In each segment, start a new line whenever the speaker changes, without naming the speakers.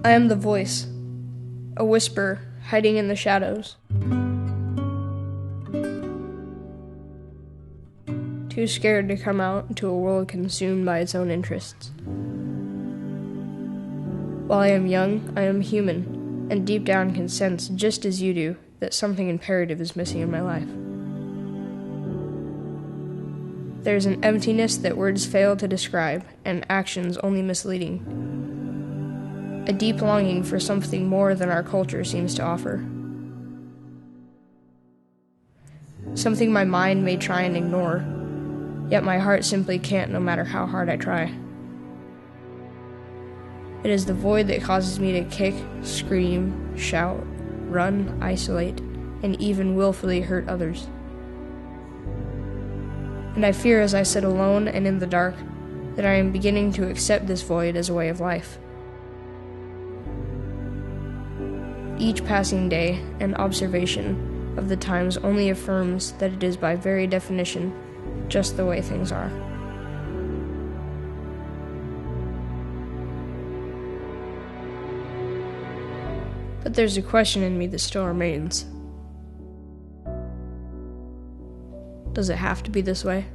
I am the voice, a whisper hiding in the shadows. Too scared to come out into a world consumed by its own interests. While I am young, I am human, and deep down can sense, just as you do, that something imperative is missing in my life. There is an emptiness that words fail to describe, and actions only misleading. A deep longing for something more than our culture seems to offer. Something my mind may try and ignore, yet my heart simply can't no matter how hard I try. It is the void that causes me to kick, scream, shout, run, isolate, and even willfully hurt others. And I fear as I sit alone and in the dark that I am beginning to accept this void as a way of life. Each passing day and observation of the times only affirms that it is by very definition just the way things are. But there's a question in me that still remains. Does it have to be this way?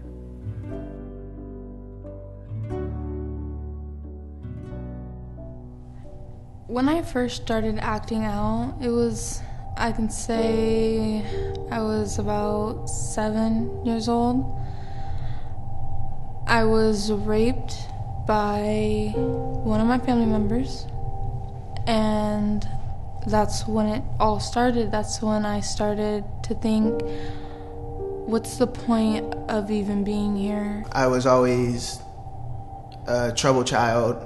When I first started acting out, I can say I was about 7 years old. I was raped by one of my family members, and that's when it all started. That's when I started to think, what's the point of even being here?
I was always a troubled child.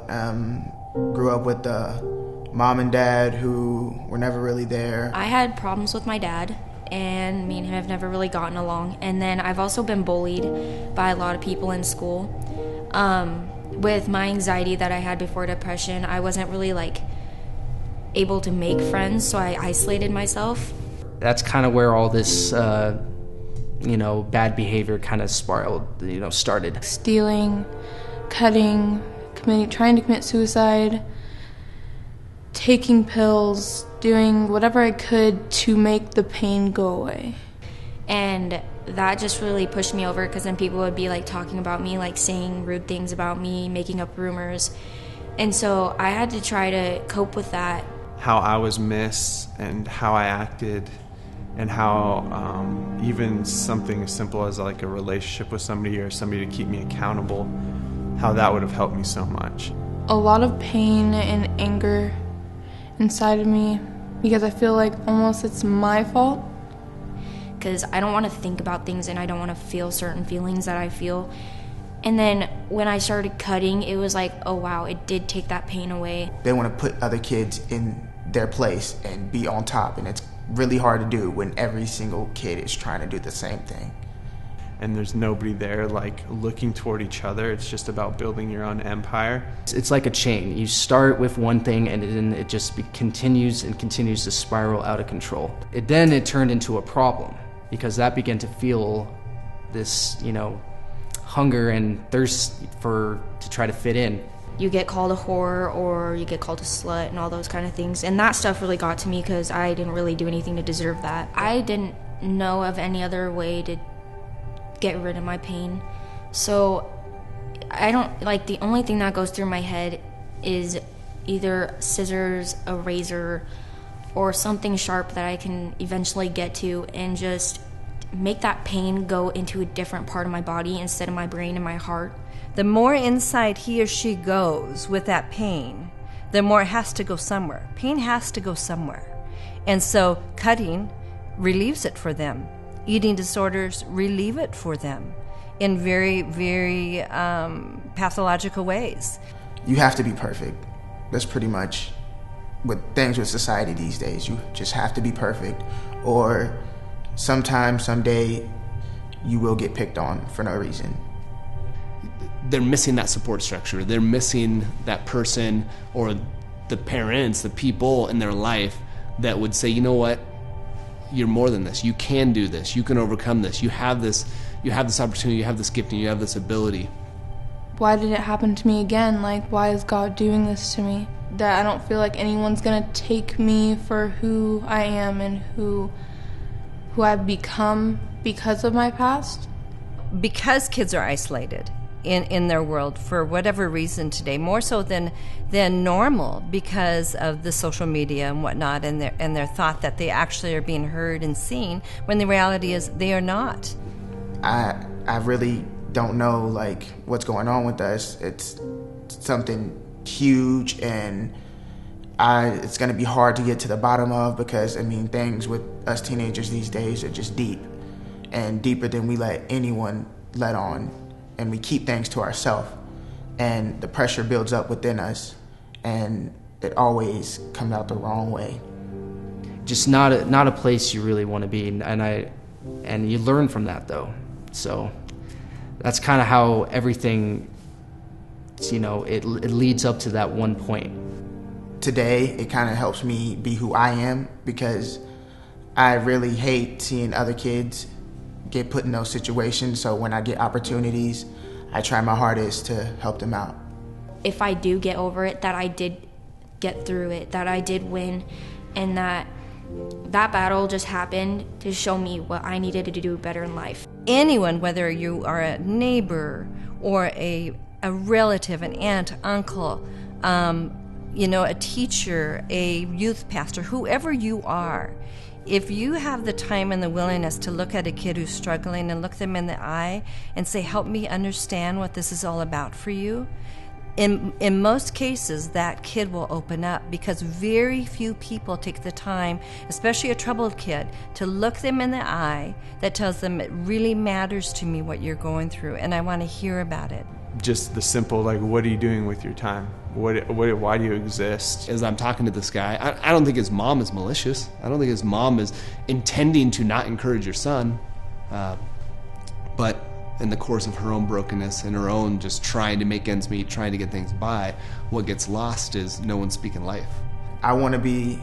Grew up with a mom and dad who were never really there.
I had problems with my dad, and me and him have never really gotten along. And then I've also been bullied by a lot of people in school. With my anxiety that I had before depression, I wasn't really able to make friends, so I isolated myself.
That's kind of where all this bad behavior kind of spiraled, started.
Stealing, cutting, trying to commit suicide, taking pills, doing whatever I could to make the pain go away.
And that just really pushed me over, because then people would be talking about me, saying rude things about me, making up rumors. And so I had to try to cope with that.
How I was missed and how I acted, and how even something as simple as a relationship with somebody or somebody to keep me accountable, how that would have helped me so much.
A lot of pain and anger inside of me, because I feel like almost it's my fault.
Because I don't want to think about things, and I don't want to feel certain feelings that I feel. And then when I started cutting, it was oh wow, it did take that pain away.
They want to put other kids in their place and be on top, and it's really hard to do when every single kid is trying to do the same thing.
And there's nobody there looking toward each other. It's just about building your own empire.
It's like a chain. You start with one thing, and then it just continues and continues to spiral out of control. Then it turned into a problem, because that began to feel this, hunger and thirst to try to fit in.
You get called a whore, or you get called a slut, and all those kind of things. And that stuff really got to me, because I didn't really do anything to deserve that. I didn't know of any other way to get rid of my pain. So I don't, the only thing that goes through my head is either scissors, a razor, or something sharp that I can eventually get to and just make that pain go into a different part of my body instead of my brain and my heart.
The more inside he or she goes with that pain, the more it has to go somewhere. Pain has to go somewhere. And so cutting relieves it for them. Eating disorders relieve it for them in very, very pathological ways.
You have to be perfect. That's pretty much with things with society these days. You just have to be perfect, or someday, you will get picked on for no reason.
They're missing that support structure. They're missing that person or the parents, the people in their life that would say, you know what? You're more than this. You can do this. You can overcome this. You have this opportunity. You have this gifting. You have this ability.
Why did it happen to me again? Why is God doing this to me? that I don't feel like anyone's gonna take me for who I am and who I've become because of my past.
Because kids are isolated in their world for whatever reason today, more so than normal, because of the social media and whatnot, and their thought that they actually are being heard and seen, when the reality is they are not.
I really don't know like what's going on with us. It's something huge, and it's going to be hard to get to the bottom of, because I mean, things with us teenagers these days are just deep, and deeper than we let anyone let on, and we keep things to ourselves, and the pressure builds up within us, and it always comes out the wrong way.
Just not a place you really want to be, and you learn from that though. So that's kind of how everything, you know, it leads up to that one point.
Today, it kind of helps me be who I am, because I really hate seeing other kids get put in those situations. So when I get opportunities, I try my hardest to help them out.
If I do get over it, that I did get through it, that I did win, and that battle just happened to show me what I needed to do better in life.
Anyone, whether you are a neighbor or a relative, an aunt, uncle, you know, a teacher, a youth pastor, whoever you are, if you have the time and the willingness to look at a kid who's struggling and look them in the eye and say, help me understand what this is all about for you, in most cases, that kid will open up, because very few people take the time, especially a troubled kid, to look them in the eye that tells them it really matters to me what you're going through, and I want to hear about it.
Just the simple, like, what are you doing with your time? Why do you exist?
As I'm talking to this guy, I don't think his mom is malicious. I don't think his mom is intending to not encourage your son. But in the course of her own brokenness and her own just trying to make ends meet, trying to get things by, what gets lost is no one speaking life.
I want to be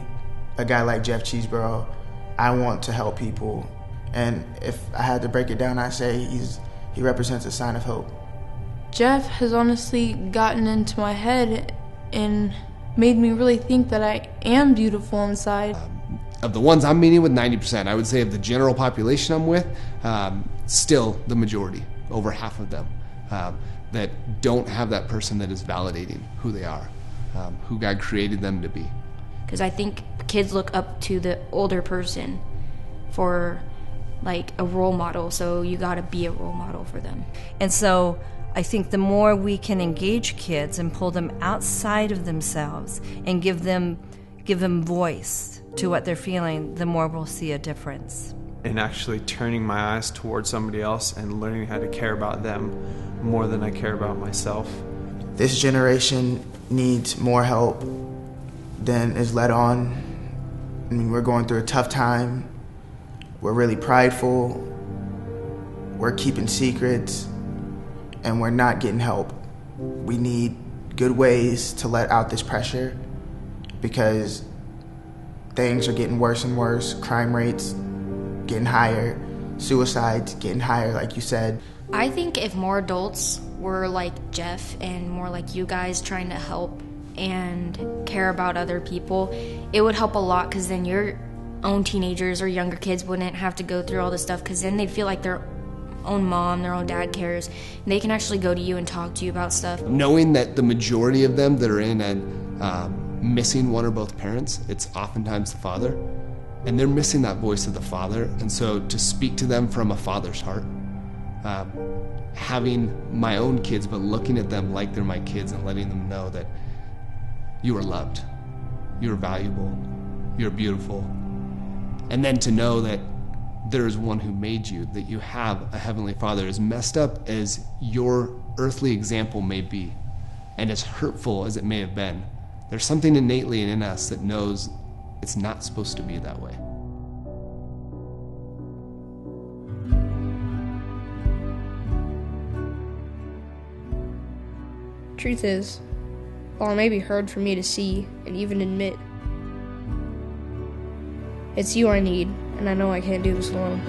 a guy like Jeff Cheeseborough. I want to help people. And if I had to break it down, I'd say he represents a sign of hope.
Jeff has honestly gotten into my head and made me really think that I am beautiful inside.
Of the ones I'm meeting with, 90%. I would say of the general population I'm with, still the majority, over half of them, that don't have that person that is validating who they are, who God created them to be.
Because I think kids look up to the older person for like a role model, so you gotta be a role model for them.
And so I think the more we can engage kids and pull them outside of themselves and give them voice to what they're feeling, the more we'll see a difference.
And actually turning my eyes towards somebody else and learning how to care about them more than I care about myself.
This generation needs more help than is let on. I mean, we're going through a tough time. We're really prideful. We're keeping secrets, and we're not getting help. We need good ways to let out this pressure, because things are getting worse and worse. Crime rates getting higher, suicides getting higher, like you said.
I think if more adults were like Jeff and more like you guys, trying to help and care about other people, it would help a lot, because then your own teenagers or younger kids wouldn't have to go through all this stuff, because then they'd feel like their own mom, their own dad cares, and they can actually go to you and talk to you about stuff.
Knowing that the majority of them that are in and missing one or both parents, it's oftentimes the father, and they're missing that voice of the father. And so to speak to them from a father's heart, having my own kids, but looking at them like they're my kids and letting them know that you are loved, you're valuable, you're beautiful, and then to know that there is one who made you, that you have a heavenly Father. As messed up as your earthly example may be, and as hurtful as it may have been, there's something innately in us that knows it's not supposed to be that way.
Truth is, while it may be hard for me to see and even admit, it's you I need, and I know I can't do this alone.